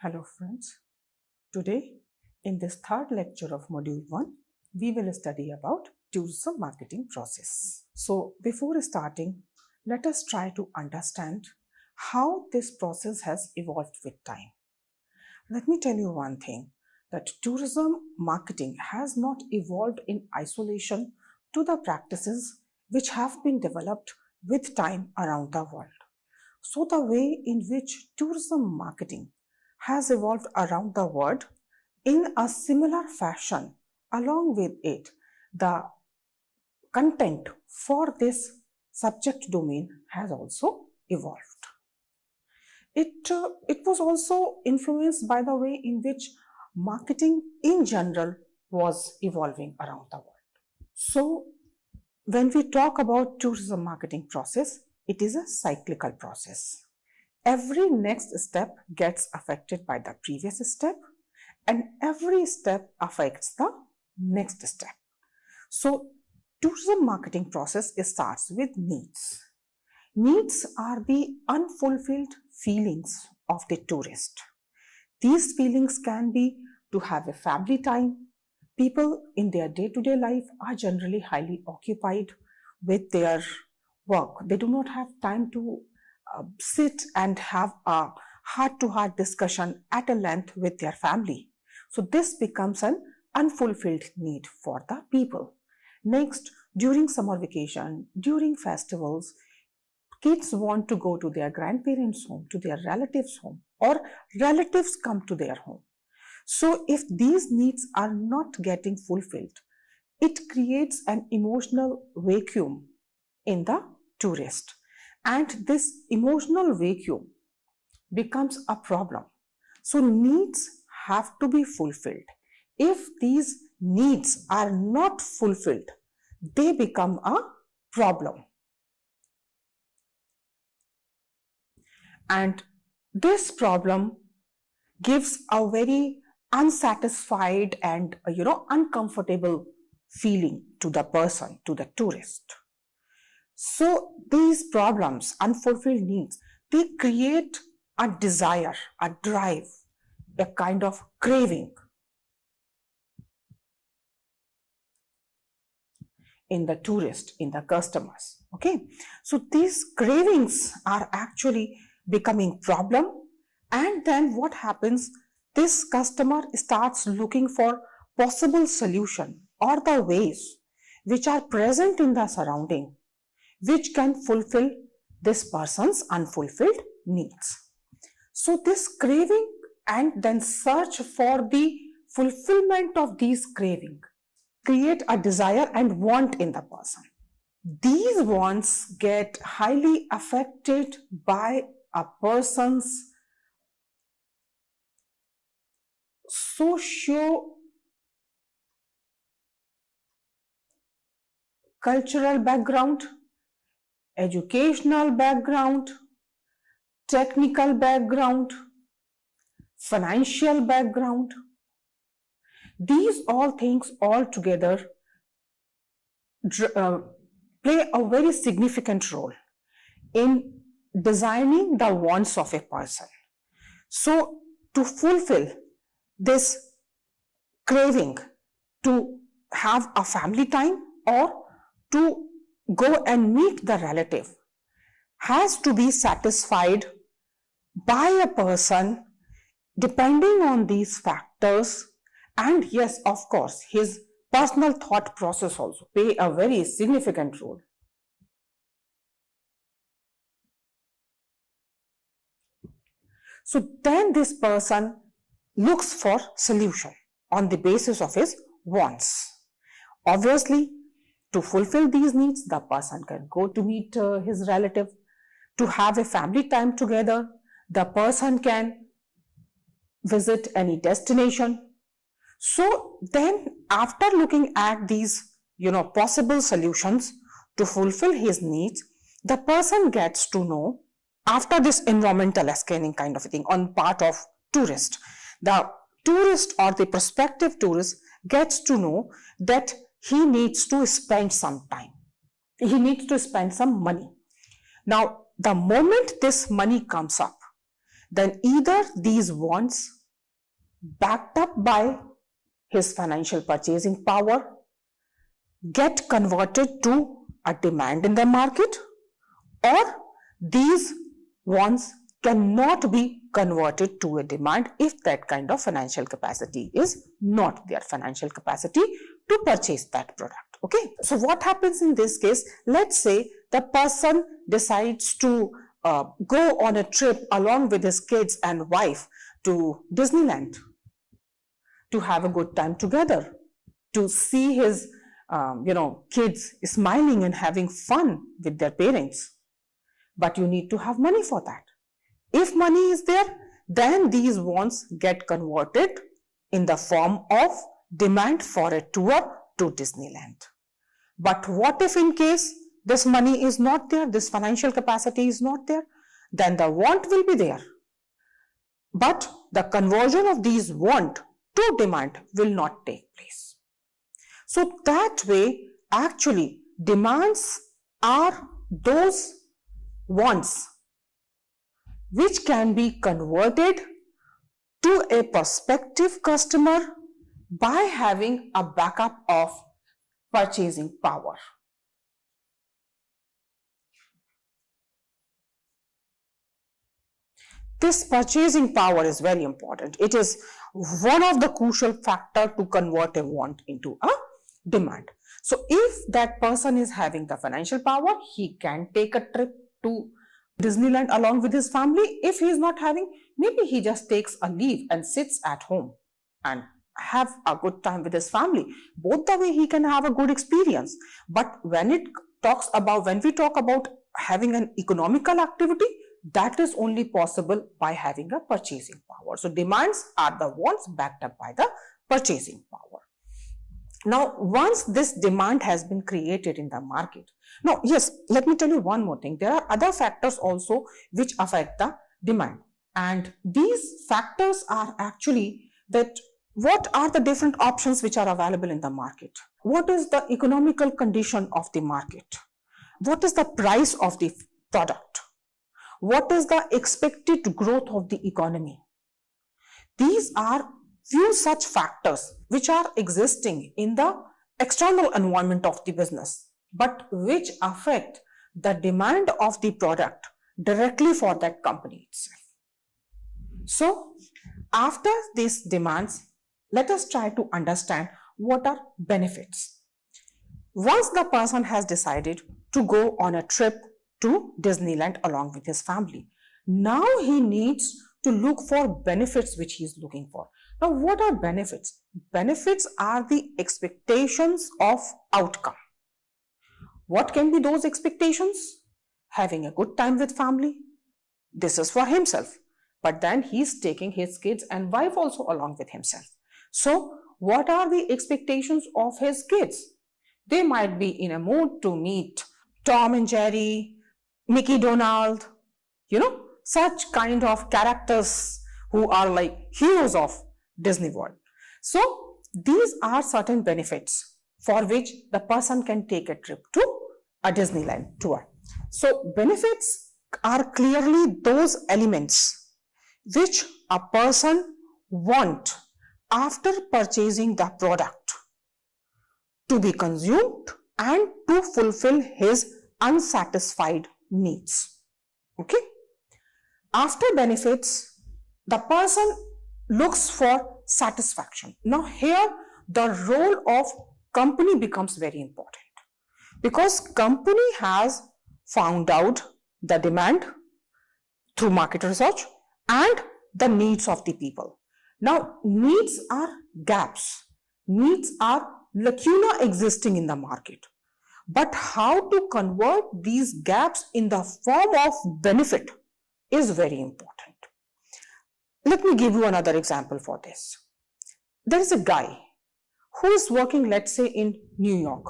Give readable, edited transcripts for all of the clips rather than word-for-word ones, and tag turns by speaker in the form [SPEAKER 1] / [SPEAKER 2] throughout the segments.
[SPEAKER 1] Hello friends, today in this third lecture of module 1, we will study about tourism marketing process. So before starting, let us try to understand how this process has evolved with time. Let me tell you one thing, that tourism marketing has not evolved in isolation to the practices which have been developed with time around the world. So the way in which tourism marketing has evolved around the world, in a similar fashion, along with it, the content for this subject domain has also evolved. It was also influenced by the way in which marketing in general was evolving around the world. So when we talk about tourism marketing process, it is a cyclical process. Every next step gets affected by the previous step, and every step affects the next step. So tourism marketing process starts with needs. Needs are the unfulfilled feelings of the tourist. These feelings can be to have a family time. People in their day-to-day life are generally highly occupied with their work. They do not have time to sit and have a heart-to-heart discussion at a length with their family. So this becomes an unfulfilled need for the people. Next, during summer vacation, during festivals, kids want to go to their grandparents' home, to their relatives' home, or relatives come to their home. So if these needs are not getting fulfilled, it creates an emotional vacuum in the tourist. And this emotional vacuum becomes a problem. So needs have to be fulfilled. If these needs are not fulfilled, they become a problem. And this problem gives a very unsatisfied and uncomfortable feeling to the person, to the tourist. So these problems, unfulfilled needs, they create a desire, a drive, a kind of craving in the tourist, in the customers. Okay, so these cravings are actually becoming problem, and then what happens? This customer starts looking for possible solution or the ways which are present in the surrounding, which can fulfill this person's unfulfilled needs. So this craving and then search for the fulfillment of these craving create a desire and want in the person. These wants get highly affected by a person's socio-cultural background, educational background, technical background, financial background. These all things all together play a very significant role in designing the wants of a person. So to fulfill this craving to have a family time or to go and meet the relative has to be satisfied by a person depending on these factors, and yes, of course, his personal thought process also play a very significant role. So then this person looks for solution on the basis of his wants. Obviously, to fulfill these needs, the person can go to meet his relative, to have a family time together. The person can visit any destination. So then after looking at these, possible solutions to fulfill his needs, the person gets to know, after this environmental scanning kind of a thing on part of tourist, the tourist or the prospective tourist gets to know that he needs to spend some time. He needs to spend some money. Now, the moment this money comes up, then either these wants, backed up by his financial purchasing power, get converted to a demand in the market, or these wants cannot be converted to a demand if that kind of financial capacity is not their financial capacity to purchase that product. Okay, so what happens in this case? Let's say the person decides to go on a trip along with his kids and wife to Disneyland to have a good time together, to see his kids smiling and having fun with their parents. But you need to have money for that. If money is there, then these wants get converted in the form of demand for a tour to Disneyland. But what if in case this money is not there, this financial capacity is not there, then the want will be there. But the conversion of these want to demand will not take place. So that way, actually, demands are those wants which can be converted to a prospective customer by having a backup of purchasing power. This purchasing power is very important. It is one of the crucial factors to convert a want into a demand. So if that person is having the financial power, he can take a trip to Disneyland along with his family. If he is not having, maybe he just takes a leave and sits at home and have a good time with his family. Both the way he can have a good experience. But when we talk about having an economical activity, that is only possible by having a purchasing power. So demands are the wants backed up by the purchasing power. Now, once this demand has been created in the market, now, yes, let me tell you one more thing. There are other factors also which affect the demand. And these factors are actually that what are the different options which are available in the market? What is the economical condition of the market? What is the price of the product? What is the expected growth of the economy? These are few such factors which are existing in the external environment of the business, but which affect the demand of the product directly for that company itself. So, after these demands, let us try to understand what are benefits. Once the person has decided to go on a trip to Disneyland along with his family, now he needs to look for benefits which he is looking for. Now, what are benefits? Benefits are the expectations of outcome. What can be those expectations? Having a good time with family. This is for himself. But then he's taking his kids and wife also along with himself. So, what are the expectations of his kids? They might be in a mood to meet Tom and Jerry, Mickey Donald, such kind of characters who are like heroes of Disney World. So, these are certain benefits for which the person can take a trip to a Disneyland tour. So, benefits are clearly those elements which a person wants after purchasing the product to be consumed and to fulfill his unsatisfied needs. Okay? After benefits, the person looks for satisfaction. Now here the role of company becomes very important because company has found out the demand through market research and the needs of the people. Now needs are gaps, needs are lacuna existing in the market. But how to convert these gaps in the form of benefit is very important. Let me give you another example for this. There is a guy who is working, let's say, in New York,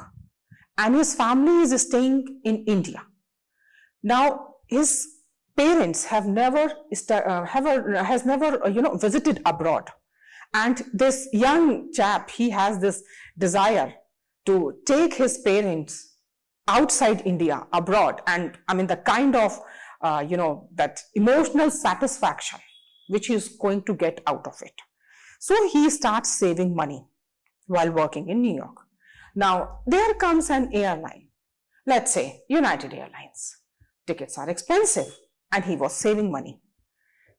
[SPEAKER 1] and his family is staying in India. Now, his parents have never visited abroad, and this young chap, he has this desire to take his parents outside India, abroad, and I mean the kind of that emotional satisfaction which he is going to get out of it. So he starts saving money while working in New York. Now, there comes an airline, let's say United Airlines. Tickets are expensive and he was saving money.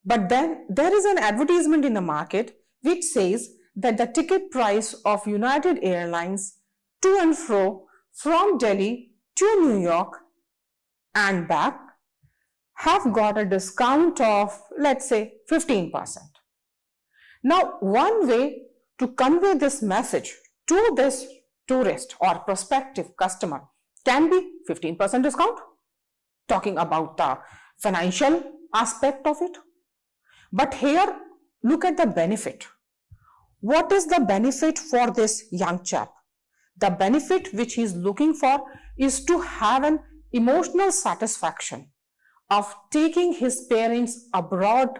[SPEAKER 1] But then there is an advertisement in the market which says that the ticket price of United Airlines to and fro from Delhi to New York and back have got a discount of, let's say, 15%. Now, one way to convey this message to this tourist or prospective customer can be 15% discount, talking about the financial aspect of it. But here, look at the benefit. What is the benefit for this young chap? The benefit which he is looking for is to have an emotional satisfaction of taking his parents abroad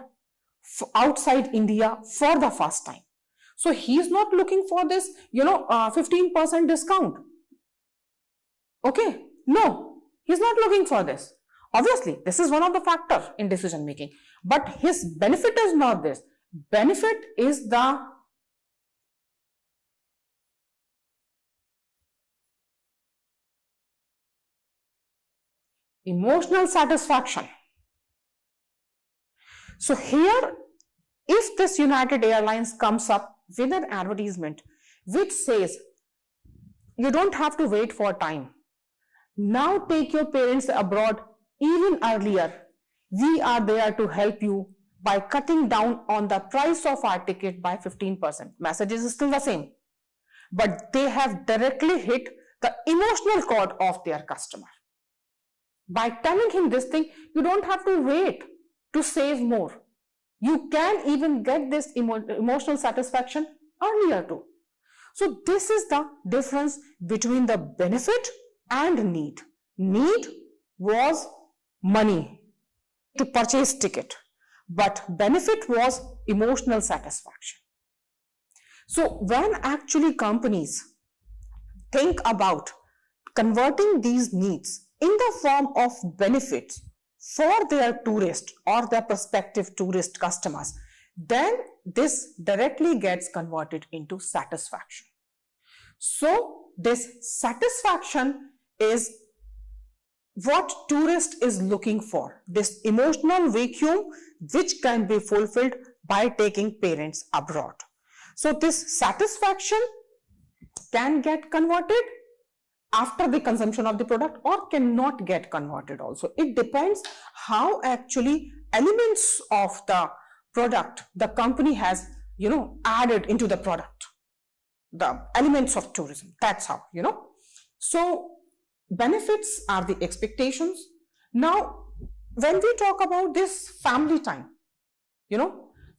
[SPEAKER 1] outside India for the first time. So he is not looking for this, 15% discount. Okay, no, he's not looking for this. Obviously, this is one of the factors in decision making, but his benefit is not this. Benefit is the emotional satisfaction. So here, if this United Airlines comes up with an advertisement which says, you don't have to wait for time. Now take your parents abroad even earlier. We are there to help you by cutting down on the price of our ticket by 15%. Message is still the same, but they have directly hit the emotional chord of their customer. By telling him this thing, you don't have to wait to save more. You can even get this emotional satisfaction earlier too. So this is the difference between the benefit and need. Need was money to purchase ticket, but benefit was emotional satisfaction. So when actually companies think about converting these needs in the form of benefits for their tourist or their prospective tourist customers, then this directly gets converted into satisfaction. So this satisfaction is what tourist is looking for, this emotional vacuum which can be fulfilled by taking parents abroad. So this satisfaction can get converted after the consumption of the product or cannot get converted also. It depends how actually elements of the product the company has, added into the product, the elements of tourism. That's how, So benefits are the expectations. Now, when we talk about this family time,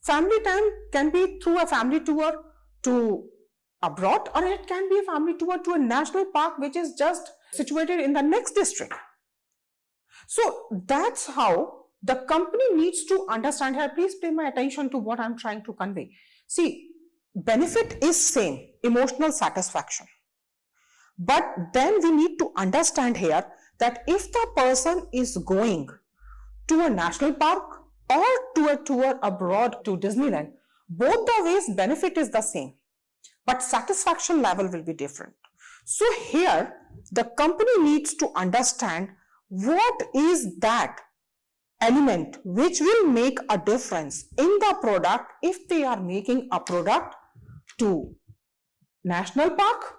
[SPEAKER 1] family time can be through a family tour to abroad, or it can be a family tour to a national park which is just situated in the next district. So that's how the company needs to understand here. Please pay my attention to what I'm trying to convey. See, benefit is same, emotional satisfaction. But then we need to understand here that if the person is going to a national park or to a tour abroad to Disneyland, both the ways benefit is the same, but satisfaction level will be different. So here the company needs to understand what is that element which will make a difference in the product if they are making a product to national park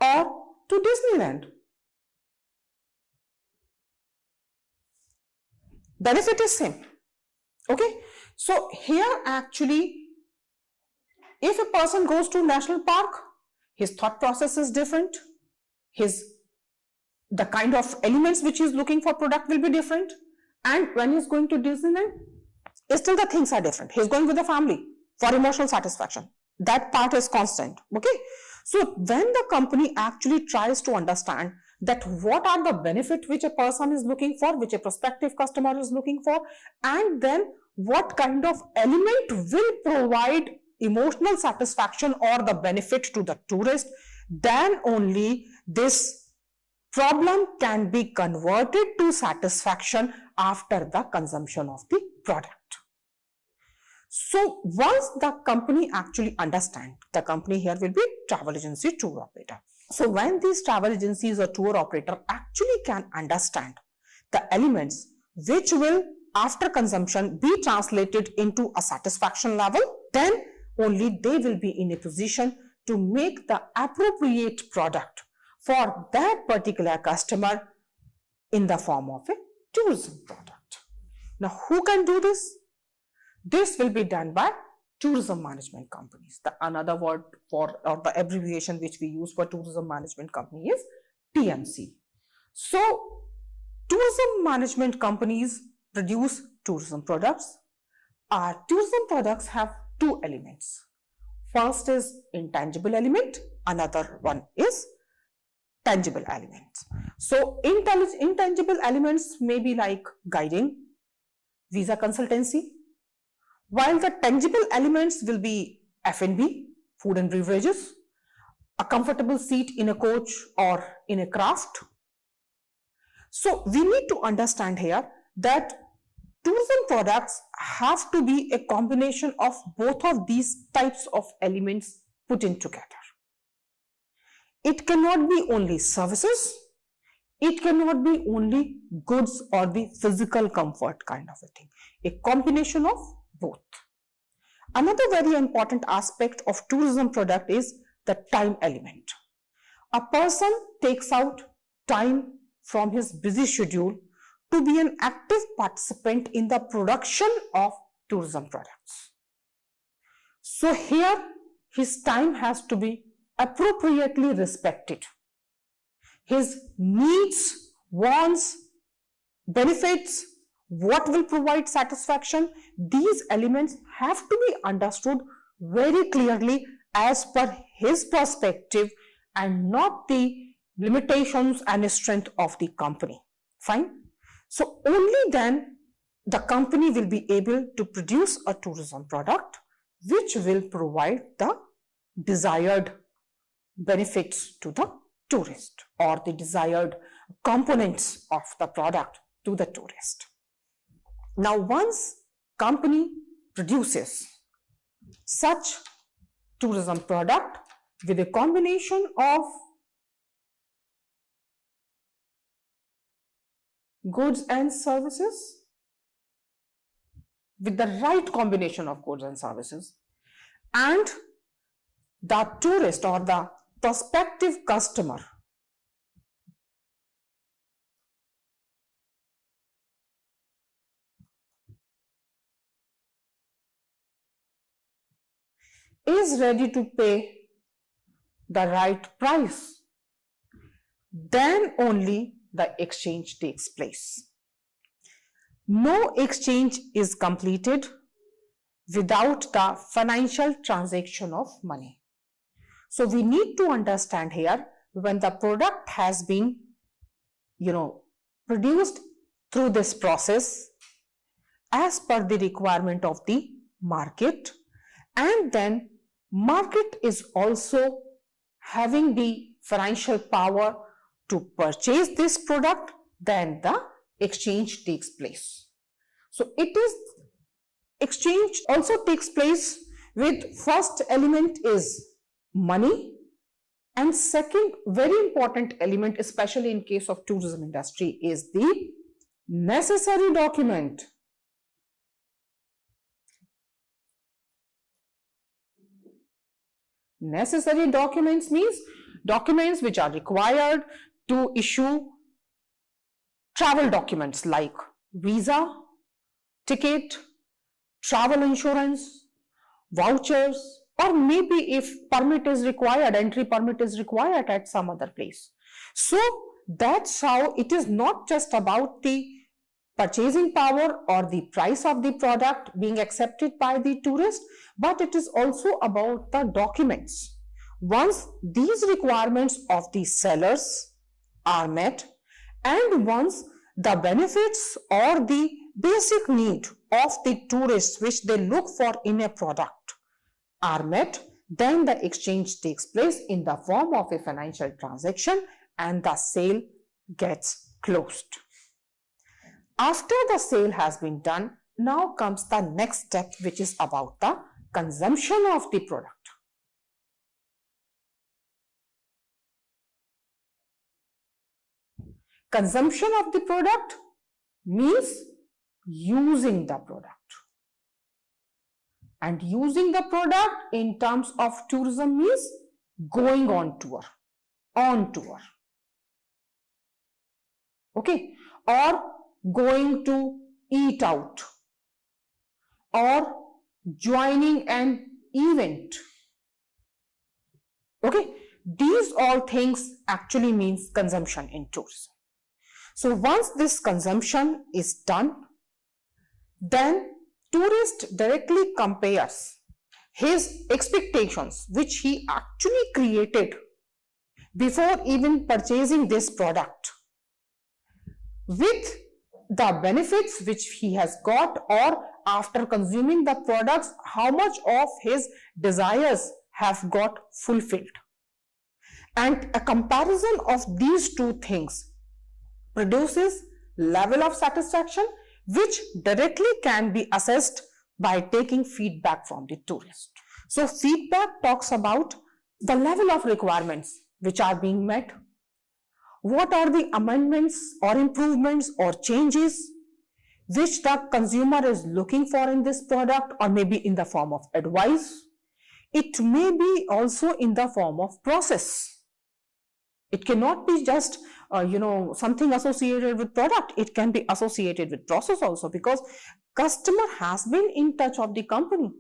[SPEAKER 1] or to Disneyland. Benefit is same. Okay. So here actually, if a person goes to national park, his thought process is different. The kind of elements which he is looking for product will be different. And when he's going to Disneyland, still the things are different. He's going with the family for emotional satisfaction. That part is constant. Okay. So when the company actually tries to understand that what are the benefits which a person is looking for, which a prospective customer is looking for, and then what kind of element will provide emotional satisfaction or the benefit to the tourist, then only this problem can be converted to satisfaction after the consumption of the product. So once the company actually understands, the company here will be travel agency tour operator. So when these travel agencies or tour operator actually can understand the elements which will after consumption be translated into a satisfaction level, then only they will be in a position to make the appropriate product for that particular customer in the form of a tourism product. Now, who can do this? This will be done by tourism management companies. The another word for or the abbreviation which we use for tourism management company is TMC. So, tourism management companies produce tourism products. Tourism products have two elements. First is intangible element, another one is tangible elements. So, intangible elements may be like guiding, visa consultancy, while the tangible elements will be F&B, food and beverages, a comfortable seat in a coach or in a craft. So we need to understand here that tourism products have to be a combination of both of these types of elements put in together. It cannot be only services, it cannot be only goods or the physical comfort kind of a thing. A combination of both. Another very important aspect of tourism product is the time element. A person takes out time from his busy schedule to be an active participant in the production of tourism products. So here his time has to be appropriately respected. His needs, wants, benefits, what will provide satisfaction, these elements have to be understood very clearly as per his perspective and not the limitations and strength of the company. Fine. So only then the company will be able to produce a tourism product which will provide the desired benefits to the tourist or the desired components of the product to the tourist. Now, once company produces such tourism product with a combination of goods and services, with the right combination of goods and services, and the tourist or the prospective customer is ready to pay the right price, then only the exchange takes place. No exchange is completed without the financial transaction of money. So we need to understand here, when the product has been, produced through this process as per the requirement of the market, and then market is also having the financial power to purchase this product, then the exchange takes place. So it is exchange also takes place with first element is money, and second very important element, especially in case of tourism industry, is the necessary document. Necessary documents means documents which are required to issue travel documents like visa, ticket, travel insurance, vouchers, or maybe if permit is required, entry permit is required at some other place. So that's how it is not just about the purchasing power or the price of the product being accepted by the tourist, but it is also about the documents. Once these requirements of the sellers are met, and once the benefits or the basic need of the tourists which they look for in a product are met, then the exchange takes place in the form of a financial transaction and the sale gets closed. After the sale has been done, now comes the next step, which is about the consumption of the product. Consumption of the product means using the product. And using the product in terms of tourism means going on tour, okay, or going to eat out, or joining an event, okay. These all things actually means consumption in tourism. So once this consumption is done, then tourist directly compares his expectations, which he actually created before even purchasing this product, with the benefits which he has got, or after consuming the products, how much of his desires have got fulfilled. And a comparison of these two things produces level of satisfaction, which directly can be assessed by taking feedback from the tourist. So feedback talks about the level of requirements which are being met, what are the amendments or improvements or changes which the consumer is looking for in this product, or maybe in the form of advice. It may be also in the form of process. It cannot be just something associated with product. It can be associated with process also, because customer has been in touch of the company.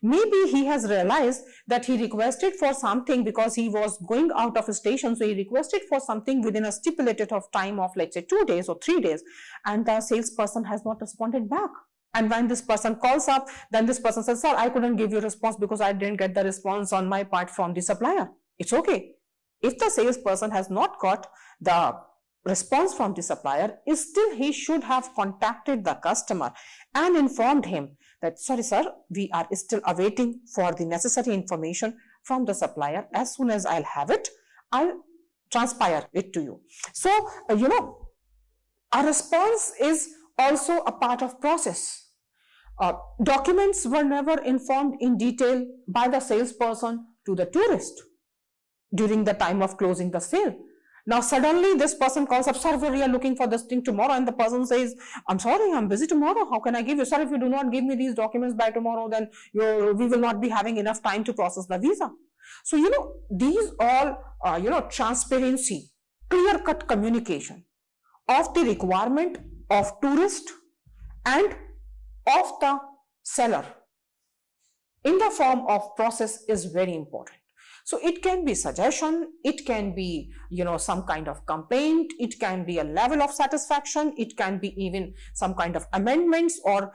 [SPEAKER 1] Maybe he has realized that he requested for something because he was going out of a station, so he requested for something within a stipulated of time of, let's say, 2 days or 3 days, and the salesperson has not responded back. And when this person calls up, then this person says, sir, I couldn't give you a response because I didn't get the response on my part from the supplier. It's okay. If the salesperson has not got the response from the supplier, still he should have contacted the customer and informed him that, sorry sir, we are still awaiting for the necessary information from the supplier. As soon as I'll have it, I'll transpire it to you. So, a response is also a part of process. Documents were never informed in detail by the salesperson to the tourist during the time of closing the sale. Now suddenly this person calls up, sir, we are looking for this thing tomorrow, and the person says, I'm sorry, I'm busy tomorrow. How can I give you? Sir, if you do not give me these documents by tomorrow, then we will not be having enough time to process the visa. So, these all, transparency, clear-cut communication of the requirement of tourist and of the seller in the form of process is very important. So it can be suggestion, it can be, some kind of complaint, it can be a level of satisfaction, it can be even some kind of amendments, or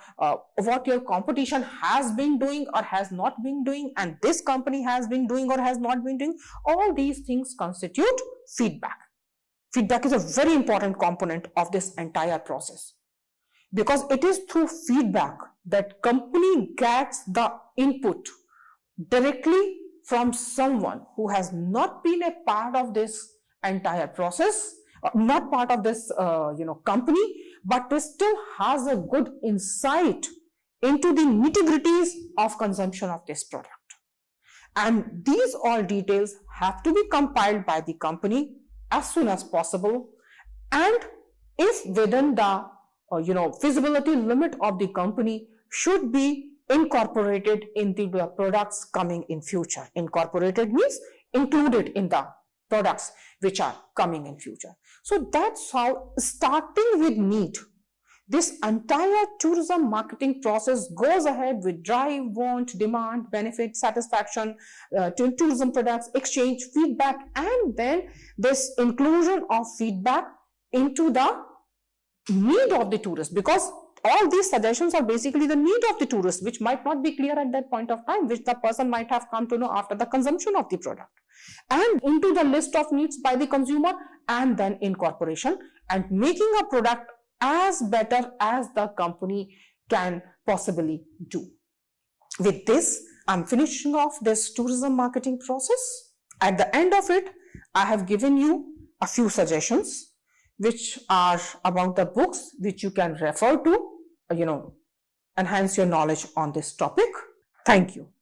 [SPEAKER 1] what your competition has been doing or has not been doing, and this company has been doing or has not been doing. All these things constitute feedback. Feedback is a very important component of this entire process, because it is through feedback that company gets the input directly from someone who has not been a part of this entire process, not part of this company, but still has a good insight into the nitty-gritties of consumption of this product. And these all details have to be compiled by the company as soon as possible, and if within the feasibility limit of the company, should be incorporated into the products coming in future. Incorporated means included in the products which are coming in future. So that's how, starting with need, this entire tourism marketing process goes ahead with drive, want, demand, benefit, satisfaction, to tourism products, exchange, feedback, and then this inclusion of feedback into the need of the tourist, because all these suggestions are basically the need of the tourist, which might not be clear at that point of time, which the person might have come to know after the consumption of the product, and into the list of needs by the consumer, and then incorporation and making a product as better as the company can possibly do. With this, I'm finishing off this tourism marketing process. At the end of it, I have given you a few suggestions which are about the books which you can refer to, enhance your knowledge on this topic. Thank you.